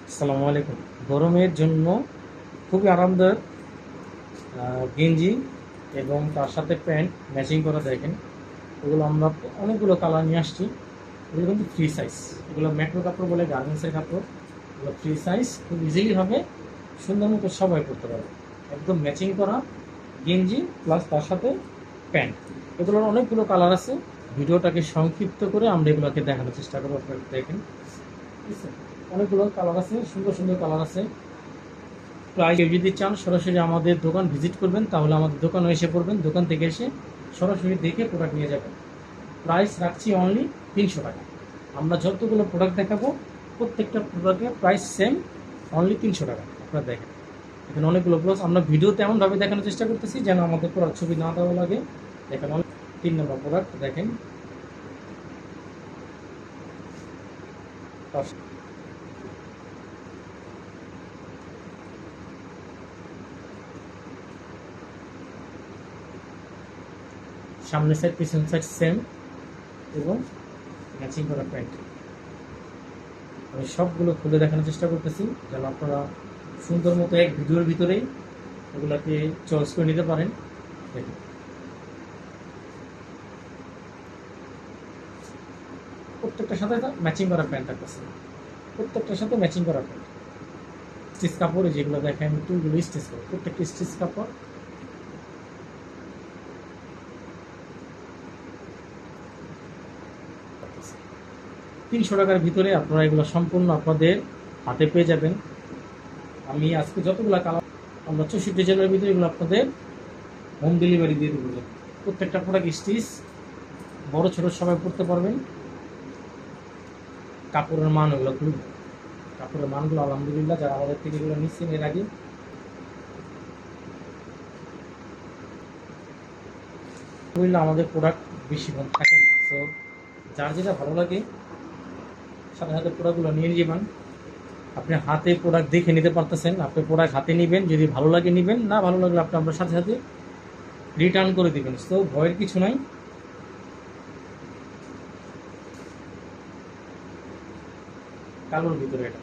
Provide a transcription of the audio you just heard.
আসসালামু আলাইকুম। গরমের জন্য খুবই আরামদায়ক গেঞ্জি এবং তার সাথে প্যান্ট ম্যাচিং করা দেখেন। এগুলো আমরা অনেকগুলো কালার নিয়ে আসছি। এগুলো কিন্তু ফ্রি সাইজ, এগুলো ম্যাক্রো কাপড় বলে, গার্মেন্টসের কাপড়। এগুলো ফ্রি সাইজ, খুব ইজিলি হবে, সুন্দর মতো সবাই করতে পারবে। একদম ম্যাচিং করা গেঞ্জি প্লাস তার সাথে প্যান্ট। এগুলোর অনেকগুলো কালার আছে। ভিডিওটাকে সংক্ষিপ্ত করে আমরা এগুলোকে দেখানোর চেষ্টা করবো, আপনারা দেখেন। ঠিক আছে, অনেকগুলো কালার আছে, সুন্দর সুন্দর কালার আছে। প্রাইস যদি চান সরাসরি আমাদের দোকান ভিজিট করবেন, তাহলে আমাদের দোকানে এসে পড়বেন, দোকান থেকে এসে সরাসরি দেখে প্রোডাক্ট নিয়ে যাবেন। প্রাইস রাখছি অনলি 300 টাকা। আমরা যতগুলো প্রোডাক্ট দেখাবো প্রত্যেকটা প্রোডাক্টের প্রাইস সেম, অনলি 300 টাকা। আপনারা দেখেন এখানে অনেকগুলো প্লাস আমরা ভিডিওতে এমনভাবে দেখানোর চেষ্টা করতেছি যেন আমাদের প্রোডাক্ট ছবি না দেওয়া লাগে। দেখেন 3 নম্বর প্রোডাক্ট দেখেন। সামনের সাইড পিছন সাইড সেম এবং ম্যাচিং করা প্যান্ট। আমি সবগুলো খুলে দেখানোর চেষ্টা করতেছি যেন আপনারা সুন্দর মতো এক ভিডিওর ভিতরেই এগুলাকে চয়েস করে নিতে পারেন। দেখুন প্রত্যেকটার সাথে ম্যাচিং করা প্যান্ট আছে, প্রত্যেকটার সাথে ম্যাচিং করা প্যান্ট। স্টিচ কাপড় যেগুলো দেখেন টুলগুলো স্টিচ কাপড়, প্রত্যেকটা স্টিচ কাপড়। $300 ভিতরে আপনারা এগুলো সম্পূর্ণ আপনাদের হাতে পেয়ে যাবেন। আমি আজকে যতগুলো কালার আমরা 64 জেলার ভিতরে এগুলো আপনাদের হোম ডেলিভারি দিয়ে দেবো। প্রত্যেকটা প্রোডাক্ট স্টিচ, বড় ছোট সবাই পড়তে পারবেন। কাপড়ের মান ওগুলো খুব, কাপড়ের মানগুলো আলহামদুলিল্লাহ, যারা আমাদের থেকে এগুলো নিচ্ছেন এর আগে আমাদের প্রোডাক্ট বেশিক্ষণ থাকে না। সো যার যেটা ভালো লাগে সাথে সাথে প্রোডাক্টগুলো নিয়ে যাবেন। আপনি হাতে প্রোডাক্ট দেখে নিতে পারতেছেন, আপনি প্রোডাক্ট হাতে নেবেন, যদি ভালো লাগে নেবেন, না ভালো লাগলে আপনি আপনার সাথে সাথে রিটার্ন করে দেবেন। তো ভয়ের কিছু নাই। কালোর ভিতরে এটা